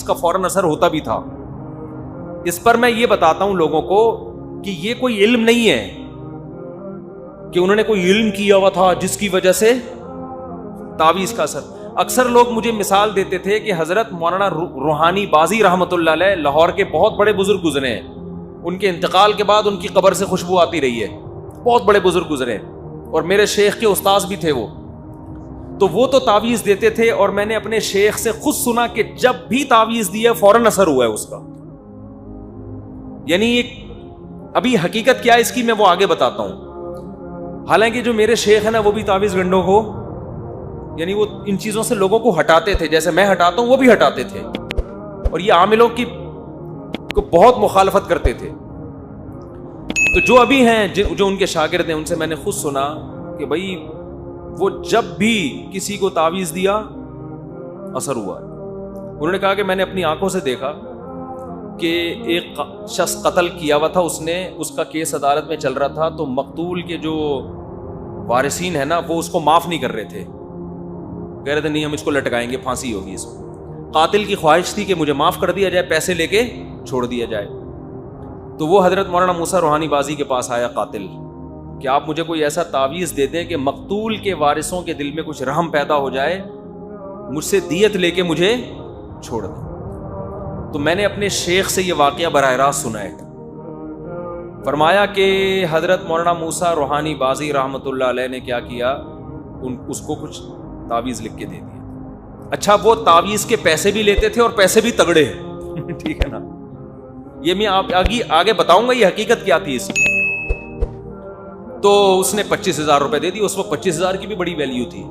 کا فوراً اثر ہوتا بھی تھا. اس پر میں یہ بتاتا ہوں لوگوں کو کہ یہ کوئی علم نہیں ہے کہ انہوں نے کوئی علم کیا ہوا تھا جس کی وجہ سے تعویذ کا اثر. اکثر لوگ مجھے مثال دیتے تھے کہ حضرت مولانا روحانی بازی رحمۃ اللہ علیہ لاہور کے بہت بڑے بزرگ گزرے ہیں, ان کے انتقال کے بعد ان کی قبر سے خوشبو آتی رہی ہے, بہت بڑے بزرگ گزرے ہیں, اور میرے شیخ کے استاذ بھی تھے وہ تو تعویذ دیتے تھے, اور میں نے اپنے شیخ سے خود سنا کہ جب بھی تعویذ دیا فوراً اثر ہوا ہے اس کا. یعنی ابھی حقیقت کیا ہے اس کی میں وہ آگے بتاتا ہوں. حالانکہ جو میرے شیخ ہیں نا وہ بھی تعویذ گنڈوں کو, یعنی وہ ان چیزوں سے لوگوں کو ہٹاتے تھے, جیسے میں ہٹاتا ہوں وہ بھی ہٹاتے تھے, اور یہ عاملوں کی کو بہت مخالفت کرتے تھے. تو جو ابھی ہیں جو ان کے شاگرد ہیں ان سے میں نے خود سنا کہ بھائی وہ جب بھی کسی کو تعویذ دیا اثر ہوا. انہوں نے کہا کہ میں نے اپنی آنکھوں سے دیکھا کہ ایک شخص قتل کیا ہوا تھا, اس کا کیس عدالت میں چل رہا تھا, تو مقتول کے جو وارثین ہیں نا وہ اس کو معاف نہیں کر رہے تھے, کہہ رہے تھے نہیں ہم اس کو لٹکائیں گے, پھانسی ہوگی اس کو. قاتل کی خواہش تھی کہ مجھے معاف کر دیا جائے, پیسے لے کے چھوڑ دیا جائے. تو وہ حضرت مولانا موسیٰ روحانی بازی کے پاس آیا قاتل کہ آپ مجھے کوئی ایسا تعویذ دے دیں کہ مقتول کے وارثوں کے دل میں کچھ رحم پیدا ہو جائے, مجھ سے دیت لے کے مجھے چھوڑ دیں. تو میں نے اپنے شیخ سے یہ واقعہ براہ راست سنا ہے. فرمایا کہ حضرت مولانا موسیٰ روحانی بازی رحمۃ اللہ علیہ نے کیا کیا, اس کو کچھ تعویذ لکھ کے دے دیا. اچھا وہ تعویذ کے پیسے بھی لیتے تھے اور پیسے بھی تگڑے ٹھیک ہے نا, یہ میں آگے بتاؤں گا یہ حقیقت کیا تھی اس کی. تو اس نے 25,000 روپے دے دی, اس وقت 25,000 کی بھی بڑی ویلیو تھی.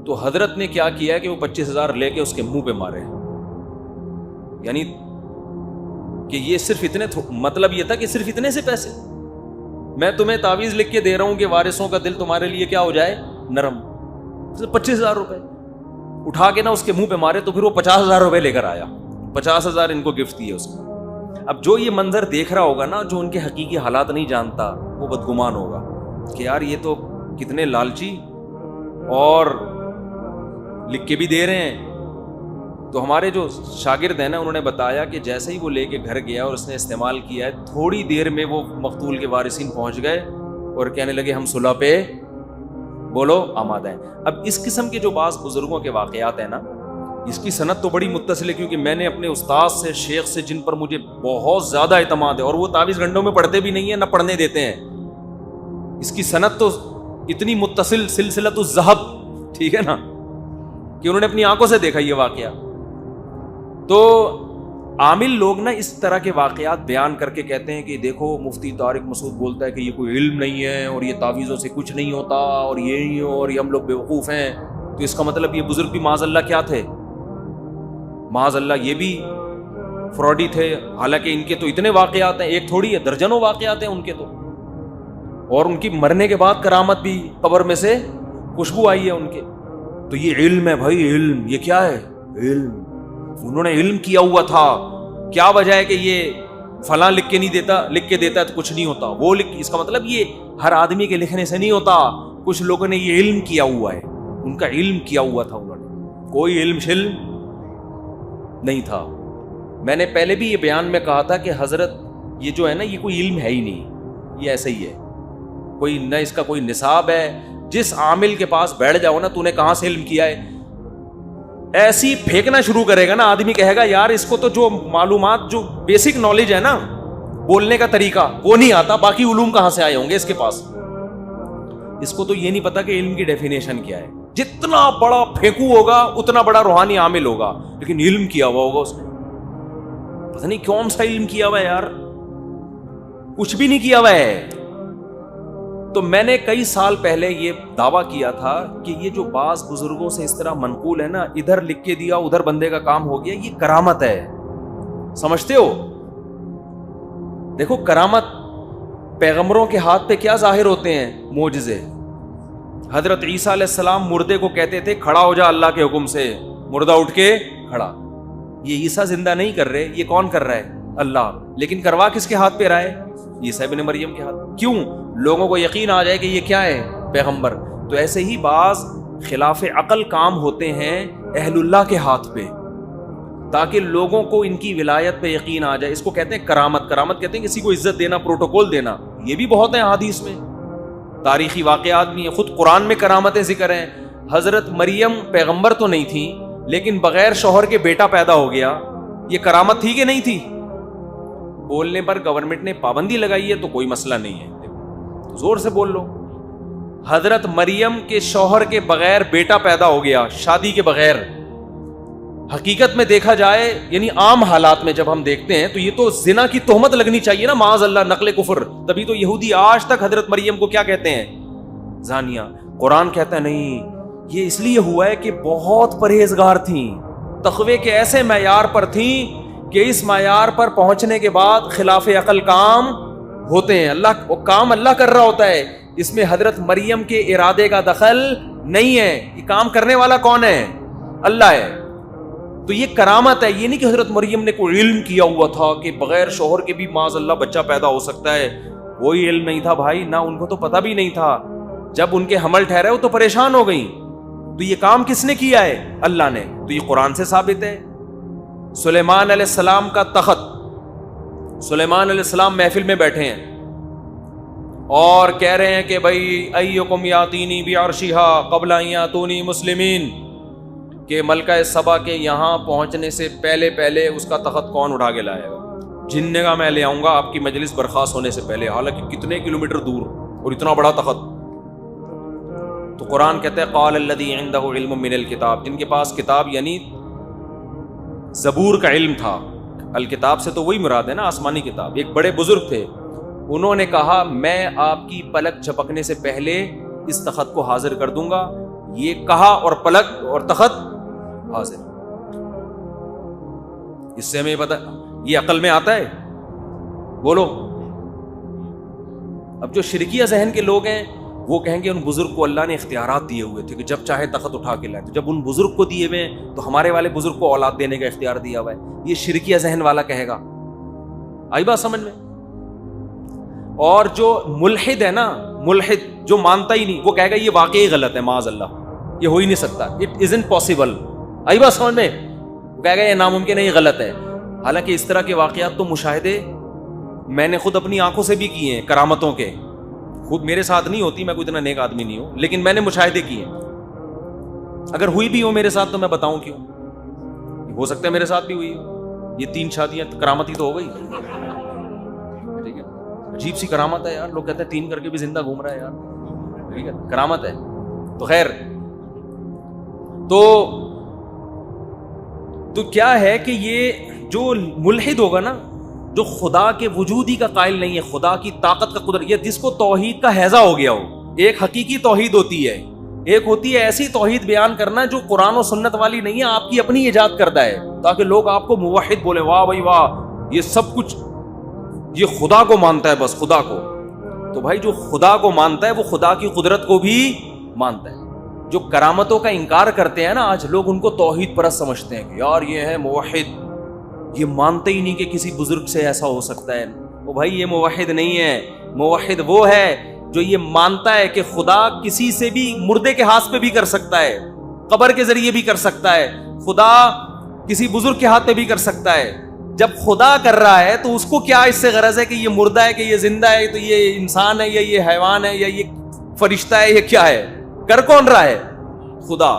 تو حضرت نے کیا کیا کہ وہ 25,000 لے کے اس کے منہ پہ مارے, یعنی کہ یہ صرف اتنے, مطلب یہ تھا کہ صرف اتنے سے پیسے, میں تمہیں تعویذ لکھ کے دے رہا ہوں کہ وارثوں کا دل تمہارے لیے کیا ہو جائے, نرم. 25,000 روپے اٹھا کے نا اس کے منہ پہ مارے. تو پھر وہ 50,000 روپے لے کر آیا, 50,000 ان کو گفٹ دیے اس کو. اب جو یہ منظر دیکھ رہا ہوگا نا, جو ان کے حقیقی حالات نہیں جانتا, وہ بدگمان ہوگا کہ یار یہ تو کتنے لالچی اور لکھ کے بھی دے رہے ہیں. تو ہمارے جو شاگرد ہیں نا انہوں نے بتایا کہ جیسے ہی وہ لے کے گھر گیا اور اس نے استعمال کیا ہے, تھوڑی دیر میں وہ مقتول کے وارثین پہنچ گئے اور کہنے لگے ہم صلح پہ بولو آمادہ ہیں. اب اس قسم کے جو بعض بزرگوں کے واقعات ہیں نا, اس کی سند تو بڑی متصل ہے, کیونکہ میں نے اپنے استاد سے, شیخ سے, جن پر مجھے بہت زیادہ اعتماد ہے, اور وہ تعویذ گنڈوں میں پڑھتے بھی نہیں ہیں نہ پڑھنے دیتے ہیں, اس کی سند تو اتنی متصل سلسلۃ الذہب ٹھیک ہے نا کہ انہوں نے اپنی آنکھوں سے دیکھا یہ واقعہ. تو عامل لوگ نا اس طرح کے واقعات بیان کر کے کہتے ہیں کہ دیکھو مفتی طارق مسعود بولتا ہے کہ یہ کوئی علم نہیں ہے اور یہ تعویذوں سے کچھ نہیں ہوتا اور یہ نہیں ہو اور یہ ہم لوگ بیوقوف ہیں. تو اس کا مطلب یہ بزرگ بھی معاذ اللہ کیا تھے, معاذ اللہ یہ بھی فراڈی تھے. حالانکہ ان کے تو اتنے واقعات ہیں, ایک تھوڑی ہے, درجنوں واقعات ہیں ان کے تو, اور ان کی مرنے کے بعد کرامت بھی, قبر میں سے خوشبو آئی ہے ان کے. تو یہ علم ہے بھائی, علم. یہ کیا ہے, علم. انہوں نے علم کیا ہوا تھا. کیا وجہ ہے کہ یہ فلاں لکھ کے دیتا ہے تو کچھ نہیں ہوتا, وہ اس کا مطلب یہ ہر آدمی کے لکھنے سے نہیں ہوتا. کچھ لوگوں نے یہ علم کیا ہوا ہے, ان کا علم کیا ہوا تھا, انہوں نے کوئی علم شلم نہیں تھا. میں نے پہلے بھی یہ بیان میں کہا تھا کہ حضرت یہ جو ہے نا یہ کوئی علم ہے ہی نہیں, یہ ایسا ہی ہے, کوئی نہ اس کا کوئی نصاب ہے. جس عامل کے پاس بیٹھ جاؤ نا, تو نے کہاں سے علم کیا ہے, ایسی پھینکنا شروع کرے گا نا, آدمی کہے گا یار اس کو تو جو معلومات, جو بیسک نالج ہے نا, بولنے کا طریقہ وہ نہیں آتا, باقی علوم کہاں سے آئے ہوں گے اس کے پاس. اس کو تو یہ نہیں پتا کہ علم کی ڈیفینیشن کیا ہے. جتنا بڑا پھینکو ہوگا اتنا بڑا روحانی عامل ہوگا, لیکن علم کیا ہوا ہوگا اس نے, پتہ نہیں کون سا علم کیا ہوا ہے یار, کچھ بھی نہیں کیا ہوا ہے. تو میں نے کئی سال پہلے یہ دعویٰ کیا تھا کہ یہ جو بعض بزرگوں سے اس طرح منقول ہے نا, ادھر لکھ کے دیا ادھر بندے کا کام ہو گیا, یہ کرامت ہے. سمجھتے ہو, دیکھو کرامت پیغمبروں کے ہاتھ پہ کیا ظاہر ہوتے ہیں, معجزے. حضرت عیسیٰ علیہ السلام مردے کو کہتے تھے کھڑا ہو جا اللہ کے حکم سے, مردہ اٹھ کے کھڑا. یہ عیسیٰ زندہ نہیں کر رہے, یہ کون کر رہا ہے, اللہ. لیکن کروا کس کے ہاتھ پہ رہا ہے, عیسیٰ ابن مریم کے ہاتھ. کیوں, لوگوں کو یقین آ جائے کہ یہ کیا ہے, پیغمبر. تو ایسے ہی بعض خلاف عقل کام ہوتے ہیں اہل اللہ کے ہاتھ پہ. تاکہ لوگوں کو ان کی ولایت پہ یقین آ جائے. اس کو کہتے ہیں کرامت. کرامت کہتے ہیں کسی کو عزت دینا, پروٹوکول دینا. یہ بھی بہت ہیں حدیث میں, تاریخی واقعات بھی ہیں, خود قرآن میں کرامتیں ذکر ہیں. حضرت مریم پیغمبر تو نہیں تھی, لیکن بغیر شوہر کے بیٹا پیدا ہو گیا, یہ کرامت تھی کہ نہیں تھی؟ بولنے پر گورنمنٹ نے پابندی لگائی ہے تو کوئی مسئلہ نہیں ہے, زور سے بول لو. حضرت مریم کے شوہر کے بغیر بیٹا پیدا ہو گیا, شادی کے بغیر. حقیقت میں دیکھا جائے, یعنی عام حالات میں جب ہم دیکھتے ہیں تو یہ تو زنا کی تہمت لگنی چاہیے نا, معاذ اللہ, نقل کفر. تبھی تو یہودی آج تک حضرت مریم کو کیا کہتے ہیں؟ زانیہ. قرآن کہتا ہے نہیں, یہ اس لیے ہوا ہے کہ بہت پرہیزگار تھیں, تقوی کے ایسے معیار پر تھیں کہ اس معیار پر پہنچنے کے بعد خلاف عقل کام ہوتے ہیں. اللہ وہ کام اللہ کر رہا ہوتا ہے, اس میں حضرت مریم کے ارادے کا دخل نہیں ہے. یہ کام کرنے والا کون ہے؟ اللہ ہے. تو یہ کرامت ہے. یہ نہیں کہ حضرت مریم نے کوئی علم کیا ہوا تھا کہ بغیر شوہر کے بھی معاذ اللہ بچہ پیدا ہو سکتا ہے. کوئی علم نہیں تھا بھائی, نہ ان کو تو پتہ بھی نہیں تھا. جب ان کے حمل ٹھہرے وہ تو پریشان ہو گئیں. تو یہ کام کس نے کیا ہے؟ اللہ نے. تو یہ قرآن سے ثابت ہے. سلیمان علیہ السلام کا تخت, سلیمان علیہ السلام محفل میں بیٹھے ہیں اور کہہ رہے ہیں کہ بھائی ایکم یاتینی بعرشھا قبل ان یاتونی مسلمین, کہ ملکہ سبا کے یہاں پہنچنے سے پہلے پہلے اس کا تخت کون اٹھا کے لائے گا؟ جن نے کہا میں لے آؤں گا آپ کی مجلس برخاست ہونے سے پہلے, حالانکہ کتنے کلومیٹر دور اور اتنا بڑا تخت. تو قرآن کہتا ہے قال الذی عنده علم من الکتاب, جن کے پاس کتاب یعنی زبور کا علم تھا. الکتاب سے تو وہی مراد ہے نا, آسمانی کتاب. ایک بڑے بزرگ تھے, انہوں نے کہا میں آپ کی پلک جھپکنے سے پہلے اس تخت کو حاضر کر دوں گا. یہ کہا اور پلک اور تخت حاضر. اس سے ہمیں پتہ, یہ عقل میں آتا ہے؟ بولو. اب جو شرکیہ ذہن کے لوگ ہیں وہ کہیں گے ان بزرگ کو اللہ نے اختیارات دیے ہوئے تھے کہ جب چاہے تخت اٹھا کے لائے. تو جب ان بزرگ کو دیے ہوئے ہیں تو ہمارے والے بزرگ کو اولاد دینے کا اختیار دیا ہوا ہے. یہ شرکیہ ذہن والا کہے گا. آئی بات سمجھ میں؟ اور جو ملحد ہے نا, ملحد جو مانتا ہی نہیں, وہ کہے گا یہ واقعی غلط ہے, معاذ اللہ, یہ ہو ہی نہیں سکتا, اٹ ازنٹ پاسبل. آئی بات سمجھ میں؟ وہ کہے گا یہ ناممکن ہے, یہ غلط ہے. حالانکہ اس طرح کے واقعات تو مشاہدے میں نے خود اپنی آنکھوں سے بھی کیے ہیں, کرامتوں کے. خود میرے ساتھ نہیں ہوتی, میں کوئی اتنا نیک آدمی نہیں ہوں, لیکن میں نے مشاہدے کیے. اگر ہوئی بھی ہو میرے ساتھ تو میں بتاؤں کیوں؟ ہو سکتا ہے میرے ساتھ بھی ہوئی ہو. یہ 3 شادیاں کرامت ہی تو ہو گئی. ٹھیک ہے, عجیب سی کرامت ہے یار. لوگ کہتے ہیں 3 کر کے بھی زندہ گھوم رہا ہے یار. ٹھیک ہے, کرامت ہے. تو خیر, تو کیا ہے کہ یہ جو ملحد ہوگا نا, جو خدا کے وجود ہی کا قائل نہیں ہے, خدا کی طاقت کا قدرت, یہ جس کو توحید کا ہیضہ ہو گیا ہو. ایک حقیقی توحید ہوتی ہے, ایک ہوتی ہے ایسی توحید بیان کرنا جو قرآن و سنت والی نہیں ہے, آپ کی اپنی ایجاد کردہ ہے, تاکہ لوگ آپ کو موحد بولے, واہ بھائی واہ, یہ سب کچھ یہ خدا کو مانتا ہے, بس خدا کو. تو بھائی جو خدا کو مانتا ہے وہ خدا کی قدرت کو بھی مانتا ہے. جو کرامتوں کا انکار کرتے ہیں نا آج لوگ, ان کو توحید پرست سمجھتے ہیں کہ یار یہ ہے موحد, یہ مانتے ہی نہیں کہ کسی بزرگ سے ایسا ہو سکتا ہے. وہ بھائی یہ موحد نہیں ہے. موحد وہ ہے جو یہ مانتا ہے کہ خدا کسی سے بھی, مردے کے ہاتھ پہ بھی کر سکتا ہے, قبر کے ذریعے بھی کر سکتا ہے, خدا کسی بزرگ کے ہاتھ پہ بھی کر سکتا ہے. جب خدا کر رہا ہے تو اس کو کیا اس سے غرض ہے کہ یہ مردہ ہے کہ یہ زندہ ہے, تو یہ انسان ہے یا یہ حیوان ہے یا یہ فرشتہ ہے, یہ کیا ہے؟ کر کون رہا ہے؟ خدا.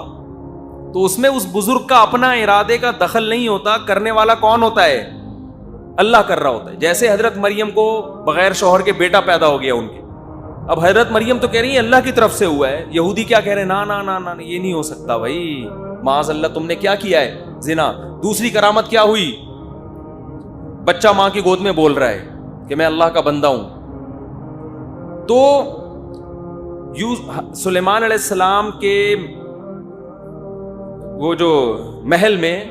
تو اس میں اس بزرگ کا اپنا ارادے کا دخل نہیں ہوتا. کرنے والا کون ہوتا ہے؟ اللہ کر رہا ہوتا ہے. جیسے حضرت مریم کو بغیر شوہر کے بیٹا پیدا ہو گیا ان کے. اب حضرت مریم تو کہہ رہی ہیں اللہ کی طرف سے ہوا ہے. یہودی کیا کہہ رہے ہیں؟ نا نا نا نا, یہ نہیں ہو سکتا بھائی, معاذ اللہ, تم نے کیا کیا ہے؟ زنا. دوسری کرامت کیا ہوئی؟ بچہ ماں کی گود میں بول رہا ہے کہ میں اللہ کا بندہ ہوں. تو سلیمان علیہ السلام کے وہ جو محل میں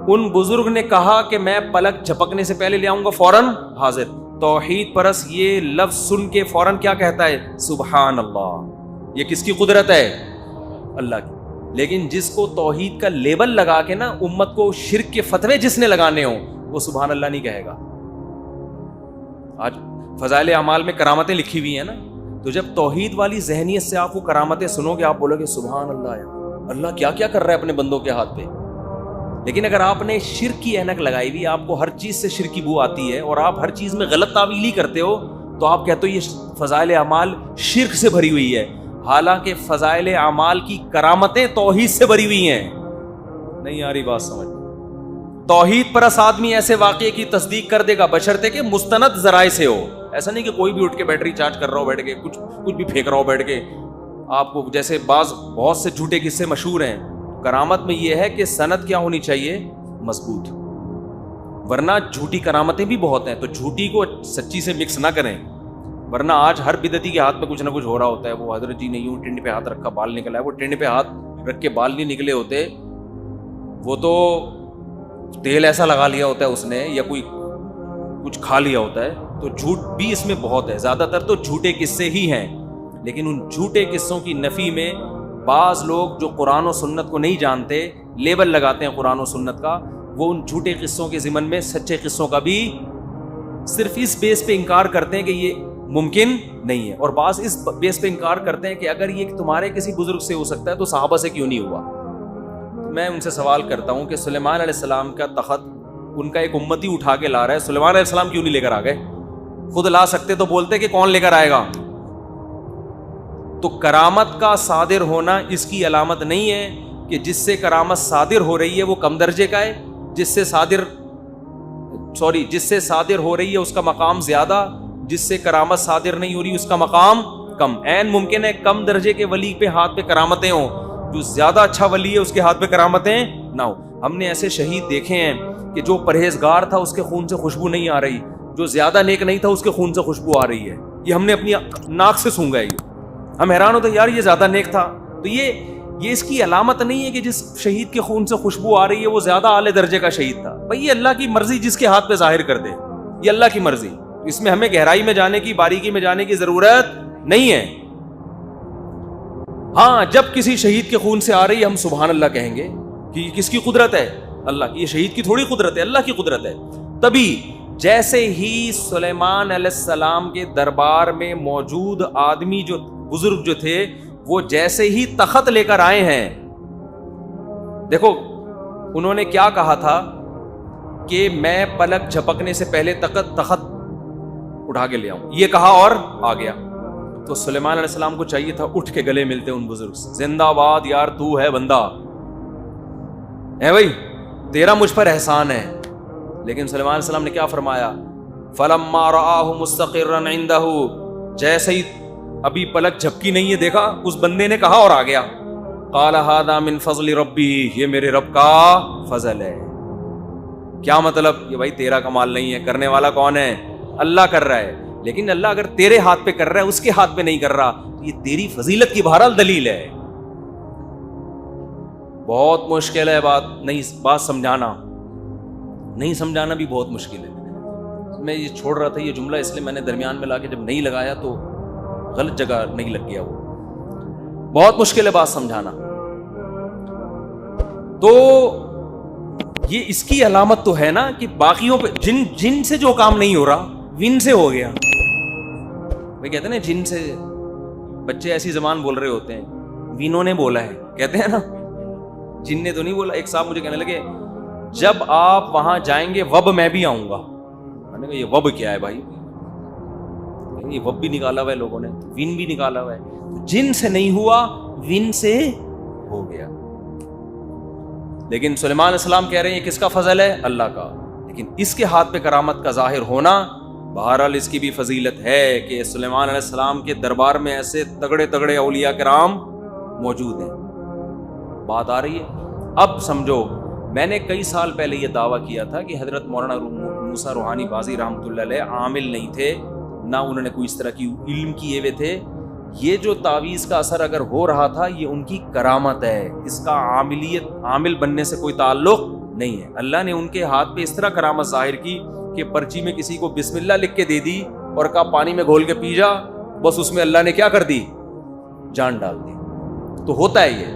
ان بزرگ نے کہا کہ میں پلک جھپکنے سے پہلے لے آؤں گا, فوراً حاضر. توحید پرس یہ لفظ سن کے فوراً کیا کہتا ہے؟ سبحان اللہ. یہ کس کی قدرت ہے؟ اللہ کی. لیکن جس کو توحید کا لیبل لگا کے نا امت کو شرک کے فتوے جس نے لگانے ہوں, وہ سبحان اللہ نہیں کہے گا. آج فضائل اعمال میں کرامتیں لکھی ہوئی ہیں نا, تو جب توحید والی ذہنیت سے آپ کو کرامتیں سنو گے, آپ بولو گے سبحان اللہ, اللہ کیا کیا کر رہا ہے اپنے بندوں کے ہاتھ پہ. لیکن اگر آپ نے شرک کی اینک لگائی ہوئی, آپ کو ہر چیز سے شرک کی بو آتی ہے اور آپ ہر چیز میں غلط تعویل ہی کرتے ہو, تو آپ کہتے ہو یہ فضائل اعمال شرک سے بھری ہوئی ہے, حالانکہ فضائل اعمال کی کرامتیں توحید سے بھری ہوئی ہیں. نہیں آ رہی بات سمجھ؟ توحید پرست آدمی ایسے واقعے کی تصدیق کر دے گا بشرطے کہ مستند ذرائع سے ہو. ایسا نہیں کہ کوئی بھی اٹھ کے بیٹری چارج کر رہا ہو بیٹھ کے, کچھ بھی پھینک رہا ہو بیٹھ کے. آپ کو جیسے بہت سے جھوٹے قصے مشہور ہیں. کرامت میں یہ ہے کہ سند کیا ہونی چاہیے؟ مضبوط. ورنہ جھوٹی کرامتیں بھی بہت ہیں, تو جھوٹی کو سچی سے مکس نہ کریں. ورنہ آج ہر بدعتی کے ہاتھ میں کچھ نہ کچھ ہو رہا ہوتا ہے. وہ حضرت جی نے یوں ٹنڈ پہ ہاتھ رکھا بال نکلا ہے. وہ ٹنڈ پہ ہاتھ رکھ کے بال نہیں نکلے ہوتے, وہ تو تیل ایسا لگا لیا ہوتا ہے اس نے, یا کوئی کچھ کھا لیا ہوتا ہے. تو جھوٹ بھی اس میں بہت ہے. زیادہ تر تو جھوٹے قصے ہی ہیں, لیکن ان جھوٹے قصوں کی نفی میں بعض لوگ جو قرآن و سنت کو نہیں جانتے, لیبل لگاتے ہیں قرآن و سنت کا, وہ ان جھوٹے قصوں کے ضمن میں سچے قصوں کا بھی صرف اس بیس پہ انکار کرتے ہیں کہ یہ ممکن نہیں ہے, اور بعض اس بیس پہ انکار کرتے ہیں کہ اگر یہ تمہارے کسی بزرگ سے ہو سکتا ہے تو صحابہ سے کیوں نہیں ہوا. میں ان سے سوال کرتا ہوں کہ سلیمان علیہ السلام کا تخت ان کا ایک امتی اٹھا کے لا رہا ہے, سلیمان علیہ السلام کیوں نہیں لے کر آ گئے؟ خود لا سکتے تو بولتے کہ کون لے کر آئے گا. تو کرامت کا صادر ہونا اس کی علامت نہیں ہے کہ جس سے کرامت صادر ہو رہی ہے وہ کم درجے کا ہے, جس سے صادر ہو رہی ہے اس کا مقام زیادہ, جس سے کرامت صادر نہیں ہو رہی اس کا مقام کم. عین ممکن ہے کم درجے کے ولی پہ ہاتھ پہ کرامتیں ہوں, جو زیادہ اچھا ولی ہے اس کے ہاتھ پہ کرامتیں نہ ہو. ہم نے ایسے شہید دیکھے ہیں کہ جو پرہیزگار تھا اس کے خون سے خوشبو نہیں آ رہی, جو زیادہ نیک نہیں تھا اس کے خون سے خوشبو آ رہی ہے. یہ ہم نے اپنی ناک سے سونگا ہے. ہم حیران ہوتے ہیں یار یہ زیادہ نیک تھا. تو یہ اس کی علامت نہیں ہے کہ جس شہید کے خون سے خوشبو آ رہی ہے وہ زیادہ اعلی درجے کا شہید تھا. بھائی یہ اللہ کی مرضی جس کے ہاتھ پہ ظاہر کر دے, یہ اللہ کی مرضی. اس میں ہمیں گہرائی میں جانے کی, باریکی میں جانے کی ضرورت نہیں ہے. ہاں جب کسی شہید کے خون سے آ رہی ہے ہم سبحان اللہ کہیں گے کہ یہ کس کی قدرت ہے؟ اللہ کی. یہ شہید کی تھوڑی قدرت ہے, اللہ کی قدرت ہے. تبھی جیسے ہی سلیمان علیہ السلام کے دربار میں موجود آدمی جو بزرگ جو تھے وہ جیسے ہی تخت لے کر آئے ہیں, دیکھو انہوں نے کیا کہا تھا کہ میں پلک جھپکنے سے پہلے تخت اٹھا کے لے آؤں, یہ کہا اور آ گیا. تو سلیمان علیہ السلام کو چاہیے تھا اٹھ کے گلے ملتے ان بزرگ سے, زندہ باد یار تو ہے بندہ ہے بھائی, تیرا مجھ پر احسان ہے. لیکن سلیمان علیہ السلام نے کیا فرمایا؟ فلما رآہ مستقرا عندہ, جیسے ہی ابھی پلک جھپکی نہیں ہے دیکھا, اس بندے نے کہا اور آ گیا. قال ھذا من فضل ربی, یہ میرے رب کا فضل ہے. کیا مطلب؟ یہ بھائی تیرا کمال نہیں ہے, کرنے والا کون ہے؟ اللہ کر رہا ہے. لیکن اللہ اگر تیرے ہاتھ پہ کر رہا ہے اس کے ہاتھ پہ نہیں کر رہا, تو یہ تیری فضیلت کی بہرحال دلیل ہے. بہت مشکل ہے بات سمجھانا, نہیں سمجھانا بھی بہت مشکل ہے. میں یہ چھوڑ رہا تھا یہ جملہ اس لیے میں نے درمیان میں لا کے جب نہیں لگایا تو غلط جگہ نہیں لگ گیا. وہ بہت مشکل ہے بات سمجھانا. تو یہ اس کی علامت تو ہے نا کہ باقیوں پہ جن سے جو کام نہیں ہو رہا ون سے ہو گیا. وہ کہتے ہیں نا جن سے, بچے ایسی زبان بول رہے ہوتے ہیں, ونوں نے بولا ہے کہتے ہیں نا, جن نے تو نہیں بولا. ایک صاحب مجھے کہنے لگے جب آپ وہاں جائیں گے وب میں بھی آؤں گا. میں نے کہا یہ وب کیا ہے بھائی؟ یہ وب بھی نکالا ہوا ہے لوگوں نے, ون بھی نکالا ہوا ہے. جن سے نہیں ہوا ون سے ہو گیا. لیکن سلیمان علیہ السلام کہہ رہے ہیں یہ کس کا فضل ہے؟ اللہ کا. لیکن اس کے ہاتھ پہ کرامت کا ظاہر ہونا بہرحال اس کی بھی فضیلت ہے کہ سلیمان علیہ السلام کے دربار میں ایسے تگڑے تگڑے اولیاء کرام موجود ہیں. بات آ رہی ہے؟ اب سمجھو, میں نے کئی سال پہلے یہ دعویٰ کیا تھا کہ حضرت مولانا موسیٰ روحانی بازی رحمۃ اللہ علیہ عامل نہیں تھے, نہ انہوں نے کوئی اس طرح کی علم کیے ہوئے تھے. یہ جو تعویذ کا اثر اگر ہو رہا تھا یہ ان کی کرامت ہے, اس کا عامل بننے سے کوئی تعلق نہیں ہے. اللہ نے ان کے ہاتھ پہ اس طرح کرامت ظاہر کی کہ پرچی میں کسی کو بسم اللہ لکھ کے دے دی اور کہا پانی میں گھول کے پی جا, بس اس میں اللہ نے کیا کر دی؟ جان ڈال دی. تو ہوتا ہے یہ.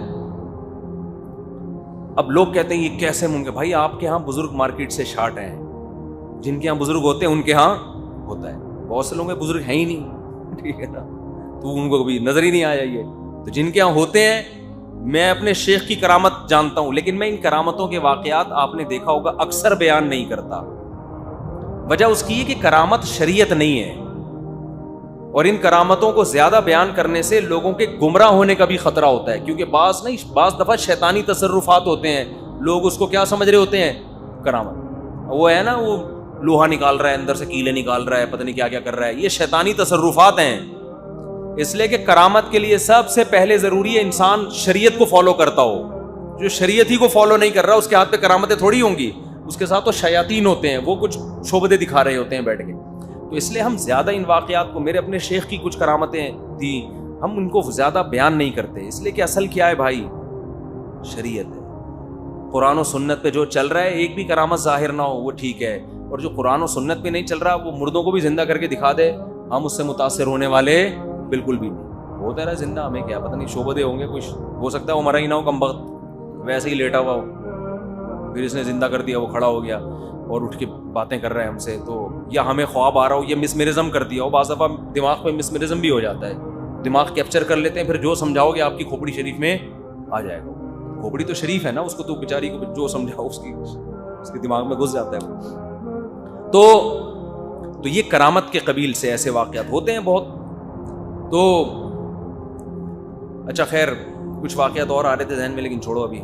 اب لوگ کہتے ہیں یہ کیسے ممکن؟ بھائی آپ کے ہاں بزرگ مارکیٹ سے شارٹ ہیں, جن کے ہاں بزرگ ہوتے ہیں ان کے ہاں ہوتا ہے. بہت سے لوگ ہیں بزرگ ہیں ہی نہیں, ٹھیک ہے نا, تو ان کو کبھی نظر ہی نہیں آیا یہ. تو جن کے ہاں ہوتے ہیں میں اپنے شیخ کی کرامت جانتا ہوں، لیکن میں ان کرامتوں کے واقعات آپ نے دیکھا ہوگا اکثر بیان نہیں کرتا. وجہ اس کی ہے کہ کرامت شریعت نہیں ہے، اور ان کرامتوں کو زیادہ بیان کرنے سے لوگوں کے گمراہ ہونے کا بھی خطرہ ہوتا ہے، کیونکہ بعض دفعہ شیطانی تصرفات ہوتے ہیں، لوگ اس کو کیا سمجھ رہے ہوتے ہیں؟ کرامت. وہ ہے نا، وہ لوہا نکال رہا ہے، اندر سے کیلے نکال رہا ہے، پتہ نہیں کیا کیا کر رہا ہے، یہ شیطانی تصرفات ہیں. اس لیے کہ کرامت کے لیے سب سے پہلے ضروری ہے انسان شریعت کو فالو کرتا ہو. جو شریعت ہی کو فالو نہیں کر رہا اس کے ہاتھ پہ کرامتیں تھوڑی ہوں گی، اس کے ساتھ تو شیاطین ہوتے ہیں، وہ کچھ شعبدے دکھا رہے ہوتے ہیں بیٹھ کے. تو اس لیے ہم زیادہ ان واقعات کو، میرے اپنے شیخ کی کچھ کرامتیں تھیں، ہم ان کو زیادہ بیان نہیں کرتے، اس لیے کہ اصل کیا ہے بھائی؟ شریعت ہے. قرآن و سنت پہ جو چل رہا ہے، ایک بھی کرامت ظاہر نہ ہو وہ ٹھیک ہے، اور جو قرآن و سنت پہ نہیں چل رہا وہ مردوں کو بھی زندہ کر کے دکھا دے، ہم اس سے متاثر ہونے والے بالکل بھی نہیں. ہوتا ہے زندہ، ہمیں کیا پتہ نہیں شعبدے ہوں گے، کچھ ہو سکتا ہے وہ مرا ہی نہ ہو، کم وقت ویسے ہی لیٹا ہوا ہو، پھر اس نے زندہ کر دیا، وہ کھڑا ہو گیا اور اٹھ کے باتیں کر رہے ہیں ہم سے. تو یا ہمیں خواب آ رہا ہو، یہ مسمرزم کر دیا ہو. بعض دفعہ دماغ پہ مسمرزم بھی ہو جاتا ہے، دماغ کیپچر کر لیتے ہیں، پھر جو سمجھاؤ گے آپ کی کھوپڑی شریف میں آ جائے گا. کھوپڑی تو شریف ہے نا، اس کو تو بیچاری کو جو سمجھاؤ اس کے دماغ میں گھس جاتا ہے. تو یہ کرامت کے قبیل سے ایسے واقعات ہوتے ہیں بہت. تو اچھا خیر، کچھ واقعات اور آ رہے تھے ذہن میں، لیکن چھوڑو ابھی.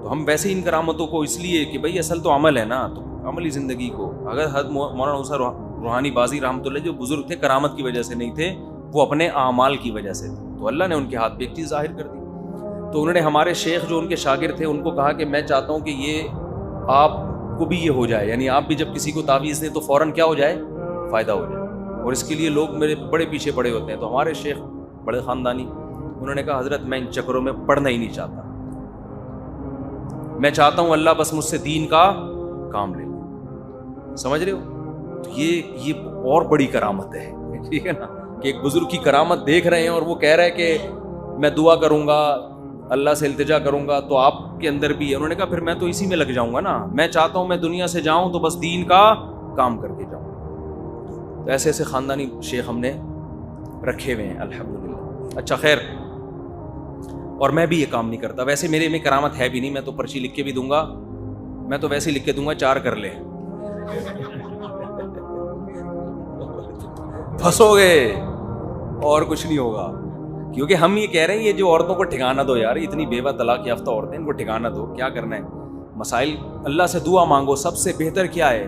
تو ہم ویسے ان کرامتوں کو اس لیے کہ بھائی اصل تو عمل ہے نا، تو عملی زندگی کو اگر حضرت مولانا موسیٰ روحانی بازی رحمۃ اللہ جو بزرگ تھے، کرامت کی وجہ سے نہیں تھے، وہ اپنے اعمال کی وجہ سے تھے. تو اللہ نے ان کے ہاتھ پہ ایک چیز ظاہر کر دی. تو انہوں نے ہمارے شیخ جو ان کے شاگرد تھے ان کو کہا کہ میں چاہتا ہوں کہ یہ آپ کو بھی یہ ہو جائے، یعنی آپ بھی جب کسی کو تعویذ دیں تو فوراً کیا ہو جائے؟ فائدہ ہو جائے. اور اس کے لیے لوگ میرے بڑے پیچھے پڑے ہوتے ہیں. تو ہمارے شیخ بڑے خاندانی، انہوں نے کہا حضرت میں ان چکروں میں پڑھنا ہی نہیں چاہتا، میں چاہتا ہوں اللہ بس مجھ سے دین کا کام لے. سمجھ رہے ہو؟ تو یہ اور بڑی کرامت ہے، ٹھیک ہے نا، کہ ایک بزرگ کی کرامت دیکھ رہے ہیں اور وہ کہہ رہے ہیں کہ میں دعا کروں گا، اللہ سے التجا کروں گا، تو آپ کے اندر بھی ہے. انہوں نے کہا پھر میں تو اسی میں لگ جاؤں گا نا، میں چاہتا ہوں میں دنیا سے جاؤں تو بس دین کا کام کر کے جاؤں. تو ایسے ایسے خاندانی شیخ ہم نے رکھے ہوئے ہیں الحمدللہ. اچھا خیر، اور میں بھی یہ کام نہیں کرتا. ویسے میرے میں کرامت ہے بھی نہیں، میں تو پرچی لکھ کے بھی دوں گا، میں تو ویسے ہی لکھ کے دوں گا 4 کر لے، پھنسو گے اور کچھ نہیں ہوگا. کیونکہ ہم یہ کہہ رہے ہیں یہ جو عورتوں کو ٹھکانہ دو یار، اتنی بیوہ طلاق یافتہ عورتیں، ان کو ٹھکانہ دو، کیا کرنا ہے؟ مسائل اللہ سے دعا مانگو. سب سے بہتر کیا ہے؟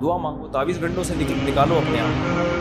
دعا مانگو. تعویذ گنڈوں سے نکالو اپنے آپ.